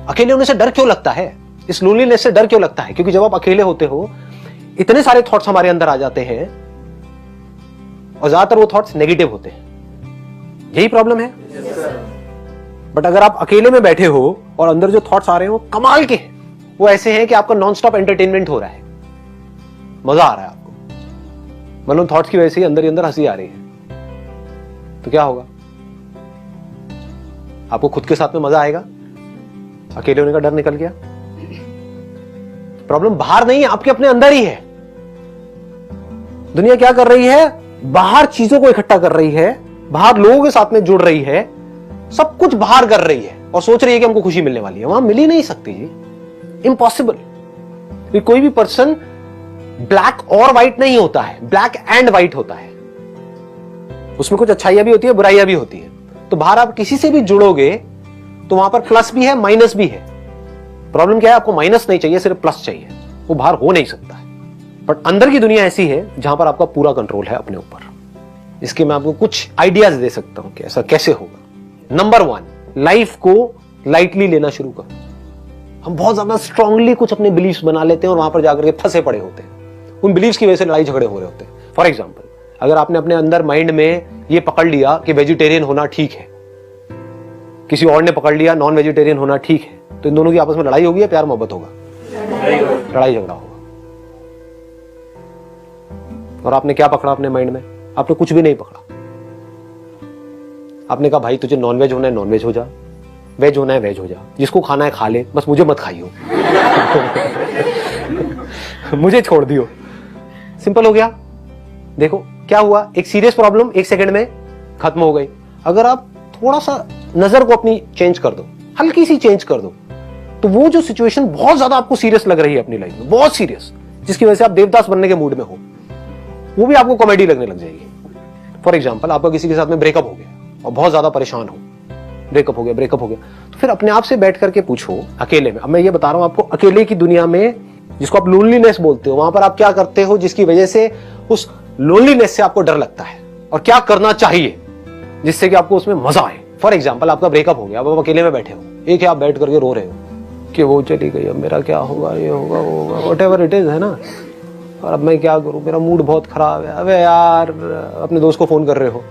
अकेले होने से डर क्यों लगता है, इस लोनलीनेस से डर क्यों लगता है? क्योंकि जब आप अकेले होते हो इतने सारे थॉट्स हमारे अंदर आ जाते हैं और ज्यादातर वो थॉट्स नेगेटिव होते हैं। यही प्रॉब्लम है। बट अगर आप अकेले में बैठे हो और अंदर जो थॉट्स आ रहे हैं वो कमाल के हैं, वो ऐसे हैं कि आपका नॉन स्टॉप एंटरटेनमेंट हो रहा है, मजा आ रहा है आपको, मतलब थॉट्स की वजह से ही अंदर हंसी आ रही है, तो क्या होगा? आपको खुद के साथ में मजा आएगा, अकेले होने का डर निकल गया। प्रॉब्लम बाहर नहीं है, आपके अपने अंदर ही है। दुनिया क्या कर रही है? बाहर चीजों को इकट्ठा कर रही है, बाहर लोगों के साथ में जुड़ रही है, सब कुछ बाहर कर रही है और सोच रही है कि हमको खुशी मिलने वाली है। वहां मिल ही नहीं सकती जी, इम्पॉसिबल। कोई भी पर्सन ब्लैक और व्हाइट नहीं होता है, ब्लैक एंड व्हाइट होता है। उसमें कुछ अच्छाइयां भी होती है, बुराइयां भी होती है। तो बाहर आप किसी से भी जुड़ोगे तो वहां पर प्लस भी है, माइनस भी है। प्रॉब्लम क्या है? आपको माइनस नहीं चाहिए, सिर्फ प्लस चाहिए। वो बाहर हो नहीं सकता है। बट अंदर की दुनिया ऐसी है जहां पर आपका पूरा कंट्रोल है अपने ऊपर। इसके मैं आपको कुछ आइडियाज दे सकता हूं कि ऐसा कैसे होगा। नंबर 1, लाइफ को लाइटली लेना शुरू करो। हम बहुत ज्यादा स्ट्रांगली कुछ अपने बिलीफ्स बना लेते हैं और वहां पर जाकर के फंसे पड़े होते हैं। उन बिलीफ्स की वजह से लड़ाई झगड़े हो रहे होते हैं। फॉर एग्जाम्पल, अगर आपने अपने अंदर माइंड में ये पकड़ लिया कि वेजिटेरियन होना ठीक है, किसी और ने पकड़ लिया नॉन वेजिटेरियन होना ठीक है, तो इन दोनों की आपस में लड़ाई होगी या प्यार मोहब्बत होगा? लड़ाई झगड़ा होगा। और आपने क्या पकड़ा अपने माइंड में? आपने कुछ भी नहीं पकड़ा। आपने कहा भाई तुझे नॉनवेज होना है नॉनवेज हो जा, वेज होना है वेज हो जा, जिसको खाना है खा ले, बस मुझे मत खाइयो। मुझे छोड़ दियो। सिंपल हो गया। देखो क्या हुआ, एक सीरियस प्रॉब्लम 1 सेकंड में खत्म हो गई। अगर आप थोड़ा सा नजर को अपनी चेंज कर दो, हल्की सी चेंज कर दो, तो वो जो सिचुएशन बहुत ज्यादा आपको सीरियस लग रही है अपनी लाइफ में, बहुत सीरियस, जिसकी वजह से आप देवदास बनने के मूड में हो, वो भी आपको कॉमेडी लगने लग जाएगी। फॉर एग्जाम्पल, आपका किसी के साथ में ब्रेकअप हो गया और बहुत ज्यादा परेशान हो, ब्रेकअप हो गया, तो फिर अपने आप से बैठ करके पूछो अकेले में। अब मैं ये बता रहा हूं आपको, अकेले की दुनिया में, जिसको आप लोनलीनेस बोलते हो, वहां पर आप क्या करते हो जिसकी वजह से उस लोनलीनेस से आपको डर लगता है, और क्या करना चाहिए जिससे कि आपको उसमें मजा आए। फॉर एग्जाम्पल, आपका ब्रेकअप हो गया, अब आप अकेले में बैठे हो, एक है आप बैठ करके रो रहे हो कि वो चली गई, अब मेरा क्या होगा, ये होगा वो होगा, व्हाटएवर इट इज, है ना, और अब मैं क्या करूं, मेरा मूड बहुत खराब है। अबे यार, अपने दोस्त को फोन कर रहे हो,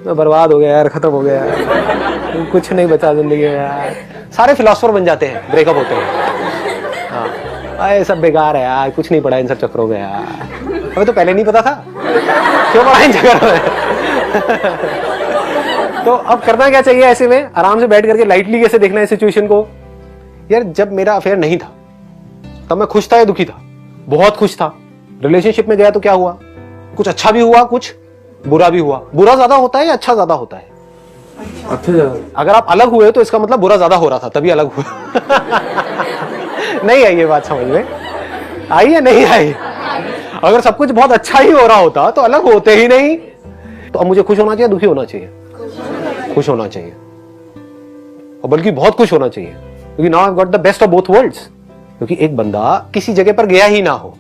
मैं बर्बाद हो गया यार, खत्म हो गया यार, कुछ नहीं बचा जिंदगी में यार। सारे फिलोसोफर बन जाते हैं ब्रेकअप होते हैं। हाँ, ये सब बेकार है यार, कुछ नहीं पड़ा इन सब चक्करों में यार। अबे तो पहले नहीं पता था, क्यों पड़ा इन चक्करों में? तो अब करना क्या चाहिए ऐसे में? आराम से बैठ करके लाइटली कैसे देखना है सिचुएशन को। यार, जब मेरा अफेयर नहीं था तब मैं खुश था या दुखी था? बहुत खुश था। रिलेशनशिप में गया तो क्या हुआ? कुछ अच्छा भी हुआ, कुछ बुरा भी हुआ। बुरा ज्यादा होता है या अच्छा ज्यादा होता है? अच्छा। अगर आप अलग हुए तो इसका मतलब बुरा ज्यादा हो रहा था, तभी अलग हुआ। नहीं आई ये बात समझ में? आई या नहीं आई? अगर सब कुछ बहुत अच्छा ही हो रहा होता तो अलग होते ही नहीं। तो अब मुझे खुश होना चाहिए, दुखी होना चाहिए? खुश होना चाहिए, और बल्कि बहुत खुश होना चाहिए, क्योंकि now I got the best of both worlds. क्योंकि एक बंदा किसी जगह पर गया ही ना हो,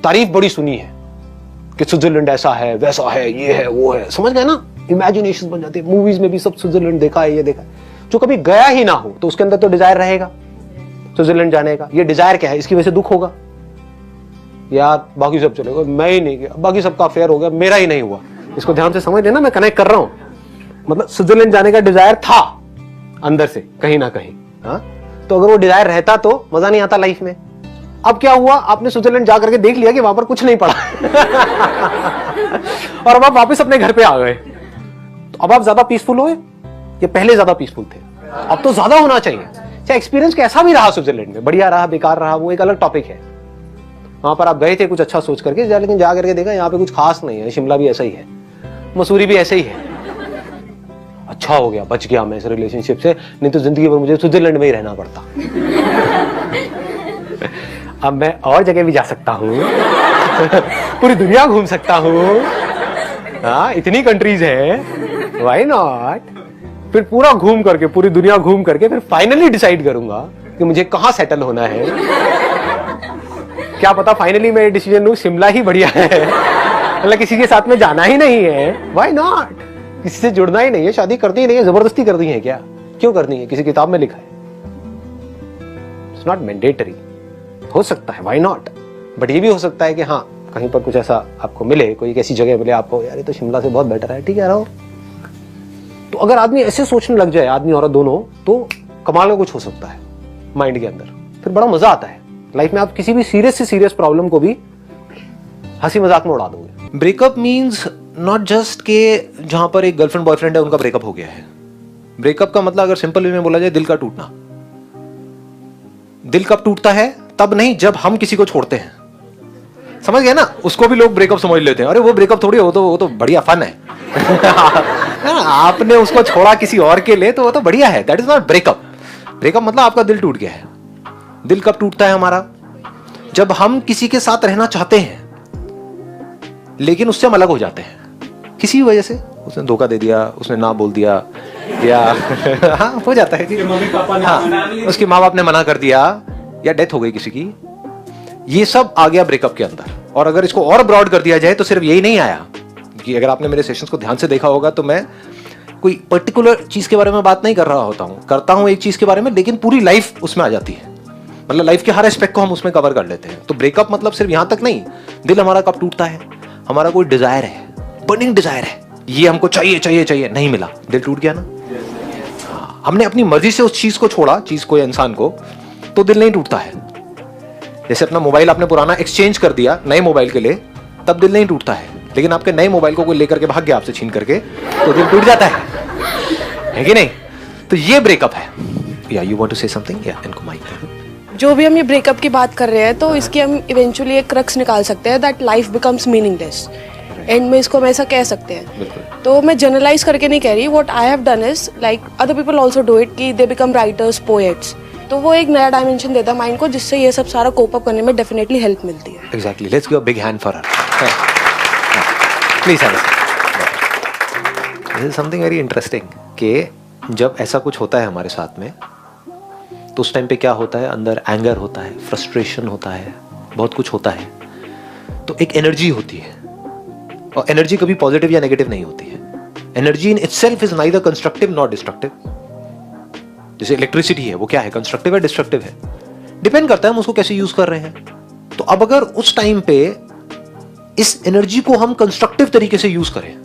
तारीफ बड़ी सुनी है कि स्विट्जरलैंड ऐसा है, वैसा है, ये है, वो है, समझ गए ना? इमेजिनेशन बन जाती है। मूवीज में भी सब स्विट्जरलैंड देखा है, ये देखा है। जो कभी गया ही ना हो तो उसके अंदर तो डिजायर रहेगा स्विट्जरलैंड जाने का। ये डिजायर क्या है? इसकी वजह से दुख होगा यार, बाकी सब चलेगा, मैं ही नहीं गया, बाकी सबका अफेयर हो गया, मेरा ही नहीं हुआ। इसको ध्यान से समझ लेना, मैं कनेक्ट कर रहा हूं। मतलब स्विट्जरलैंड जाने का डिजायर था अंदर से कहीं ना कहीं, हाँ? तो अगर वो डिजायर रहता तो मजा नहीं आता लाइफ में। अब क्या हुआ, आपने स्विट्जरलैंड जाकर के देख लिया कि वहां पर कुछ नहीं पड़ा। और अब आप वापस अपने घर पे आ गए, तो अब आप ज्यादा पीसफुल हो या पहले ज्यादा पीसफुल थे? अब तो ज्यादा होना चाहिए। चाहे एक्सपीरियंस कैसा भी रहा स्विट्जरलैंड में, बढ़िया रहा, बेकार रहा, वो एक अलग टॉपिक है। वहां पर आप गए थे कुछ अच्छा सोच करके, लेकिन जा करके देखा यहाँ पे कुछ खास नहीं है। शिमला भी ऐसा ही है, मसूरी भी ऐसे ही है। अच्छा हो गया, बच गया मैं इस रिलेशनशिप से, नहीं तो जिंदगी भर मुझे स्विट्जरलैंड में ही रहना पड़ता। अब मैं और जगह भी जा सकता हूँ, पूरी दुनिया घूम सकता हूँ। हाँ, इतनी कंट्रीज है, व्हाई नॉट? फिर पूरा घूम करके, पूरी दुनिया घूम करके फिर फाइनली डिसाइड करूंगा कि मुझे कहाँ सेटल होना है। क्या पता फाइनली मैं डिसीजन लूं शिमला ही बढ़िया है, मतलब किसी के साथ में जाना ही नहीं है, व्हाई नॉट? किसी से जुड़ना ही नहीं है, शादी करनी ही नहीं है, जबरदस्ती करनी है क्या? क्यों करनी है? किसी किताब में लिखा है इट्स नॉट मैंडेटरी, हो सकता है, व्हाई नॉट। बट ये भी हो सकता है कि हाँ कहीं पर कुछ ऐसा आपको मिले, कोई एक ऐसी जगह मिले आपको, यार ये तो शिमला से बहुत बेटर है, ठीक है रहो। तो अगर आदमी ऐसे सोचने लग जाए, आदमी औरत दोनों, तो कमाल का कुछ हो सकता है माइंड के अंदर, फिर बड़ा मजा आता है लाइफ में। आप किसी भी सीरियस से सीरियस प्रॉब्लम को भी हंसी मजाक में उड़ा दोगे। ब्रेकअप मीन्स नॉट जस्ट के जहां पर एक गर्लफ्रेंड बॉयफ्रेंड है उनका ब्रेकअप हो गया है। ब्रेकअप का मतलब अगर सिंपल वे में बोला जाए, दिल का टूटना। दिल कब टूटता है? तब नहीं जब हम किसी को छोड़ते हैं, समझ गए ना। उसको भी लोग ब्रेकअप समझ लेते हैं, अरे वो ब्रेकअप थोड़ी, वो तो बढ़िया फन है। आपने उसको छोड़ा किसी और के लिए तो वो तो बढ़िया है, that is not breakup. Breakup मतलब आपका दिल टूट गया है। दिल कब टूटता है हमारा? जब हम किसी के साथ रहना चाहते हैं लेकिन उससे हम अलग हो जाते हैं किसी वजह से। उसने धोखा दे दिया, उसने ना बोल दिया, या हाँ हो जाता है कि मम्मी पापा ने, हाँ उसके माँ बाप ने मना कर दिया, या डेथ हो गई किसी की। ये सब आ गया ब्रेकअप के अंदर। और अगर इसको और ब्रॉड कर दिया जाए तो सिर्फ यही नहीं आया कि अगर आपने मेरे सेशंस को ध्यान से देखा होगा तो मैं कोई पर्टिकुलर चीज के बारे में बात नहीं कर रहा होता हूँ, करता हूँ एक चीज के बारे में, लेकिन पूरी लाइफ उसमें आ जाती है। मतलब लाइफ के हर एस्पेक्ट को हम उसमें कवर कर लेते हैं। तो ब्रेकअप मतलब सिर्फ यहां तक नहीं, दिल हमारा कब टूटता है, हमारा कोई डिजायर है, बर्निंग डिजायर है, ये हमको चाहिए चाहिए चाहिए, नहीं मिला, दिल टूट गया ना। हमने अपनी मर्जी से उस चीज को छोड़ा, चीज को या इंसान को, तो दिल नहीं टूटता है। जैसे अपना मोबाइल आपने पुराना एक्सचेंज कर दिया नए मोबाइल के लिए, तब दिल नहीं टूटता है। लेकिन आपके नए मोबाइल को कोई लेकर के भाग गया आपसे छीन करके, तो दिल टूट जाता है कि नहीं? तो ये ब्रेकअप है। या you want to say something? या इनको माइक। जो भी हम ये ब्रेकअप की बात कर रहे हैं, तो इसकी हम इवेंचुअली एक क्रक्स निकाल सकते हैं, that life becomes meaningless. And में इसको हम ऐसा कह सकते हैं। तो मैं जनरलाइज करके नहीं कह रही, what I have done is like other people also do it, कि दे बिकम राइटर्स, पोएट्स। तो वो एक नया डायमेंशन देता है माइंड को, जिससे ये सब सारा कोप अप करने में डेफिनेटली हेल्प मिलती है। Exactly, let's give a big hand for her. Please have this is something very interesting कि जब ऐसा कुछ होता है हमारे साथ में, तो उस टाइम पे क्या होता है, अंदर एंगर होता है, फ्रस्ट्रेशन होता है, बहुत कुछ होता है। तो एक एनर्जी होती है, और एनर्जी कभी पॉजिटिव या नेगेटिव नहीं होती है। Energy in itself is neither constructive not destructive. जैसे इलेक्ट्रिसिटी है, वो क्या है, कंस्ट्रक्टिव है, डिस्ट्रक्टिव है, डिपेंड करता है हम उसको कैसे यूज कर रहे हैं। तो अब अगर उस टाइम पे इस एनर्जी को हम कंस्ट्रक्टिव तरीके से यूज करें,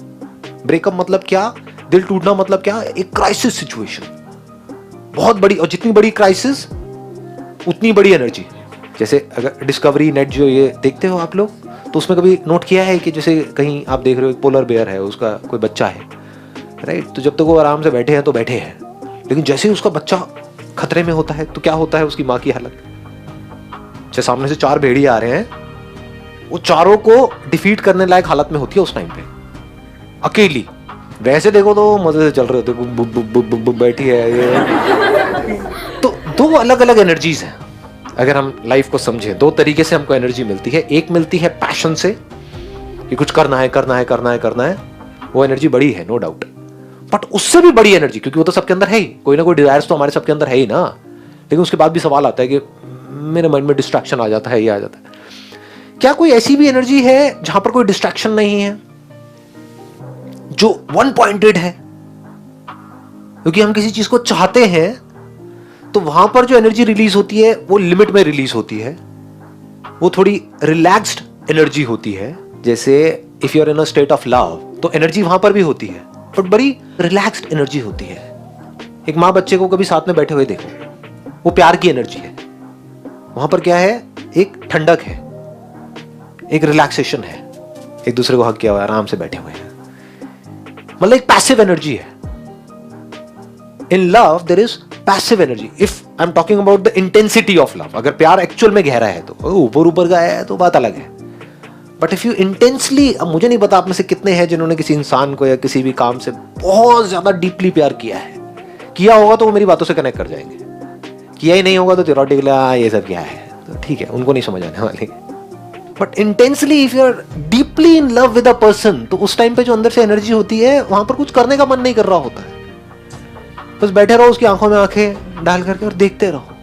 ब्रेकअप मतलब क्या, दिल टूटना मतलब क्या, एक क्राइसिस सिचुएशन, बहुत बड़ी, और जितनी बड़ी क्राइसिस उतनी बड़ी एनर्जी। जैसे अगर डिस्कवरी नेट जो ये देखते हो आप लोग, तो उसमें कभी नोट किया है कि जैसे कहीं आप देख रहे हो एक पोलर बेयर है, उसका कोई बच्चा है, राइट, तो जब तक वो आराम से बैठे हैं तो बैठे हैं, लेकिन जैसे ही उसका बच्चा खतरे में होता है तो क्या होता है उसकी माँ की हालत। जैसे सामने से 4 भेड़िए आ रहे हैं, वो चारों को डिफीट करने लायक हालत में होती है उस टाइम पे, अकेली। वैसे देखो तो मजे से चल रहे होते, बैठी है ये। तो 2 अलग अलग एनर्जीज हैं। अगर हम लाइफ को समझें, 2 तरीके से हमको एनर्जी मिलती है। एक मिलती है पैशन से, कि कुछ करना है करना है करना है करना है, वो एनर्जी बड़ी है, नो डाउट। बट उससे भी बड़ी एनर्जी, क्योंकि वो तो सबके अंदर है ही, कोई ना कोई डिजायर्स तो हमारे सबके अंदर है ही ना। लेकिन उसके बाद भी सवाल आता है कि मेरे माइंड में डिस्ट्रैक्शन आ जाता है, ये आ जाता है। क्या कोई ऐसी भी एनर्जी है जहां पर कोई डिस्ट्रैक्शन नहीं है, जो वन पॉइंटेड है? क्योंकि हम किसी चीज को चाहते हैं तो वहां पर जो एनर्जी रिलीज होती है वो लिमिट में रिलीज होती है, वो थोड़ी रिलैक्स्ड एनर्जी होती है। जैसे if you are in a state of love, तो एनर्जी वहां पर भी होती है, बट बड़ी रिलैक्स्ड एनर्जी होती है। एक माँ बच्चे को कभी साथ में बैठे हुए देखो, वो प्यार की एनर्जी है। वहां पर क्या है, एक ठंडक है, एक रिलैक्सेशन है, एक दूसरे को हक किया हुआ, आराम से बैठे हुए हैं, मतलब एक पैसिव एनर्जी है। In love there is passive energy. If I am talking about the intensity of love, अगर प्यार एक्चुअल में गहरा है तो ऊपर ऊपर का है तो बात अलग है। बट इफ यू इंटेंसली, अब मुझे नहीं पता आप में से कितने हैं जिन्होंने किसी इंसान को या किसी भी काम से बहुत ज्यादा डीपली प्यार किया है। किया होगा तो वो मेरी बातों से कनेक्ट कर जाएंगे, किया ही नहीं होगा तो थियोरेटिकली ये सब क्या है, तो ठीक है, उनको नहीं समझ आने वाली। But intensely if you are deeply in love with a person, तो उस टाइम पे जो अंदर से एनर्जी होती है, वहां पर कुछ करने का मन नहीं कर रहा होता है, बस बैठे रहो उसकी आंखों में आंखें डाल करके और देखते रहो।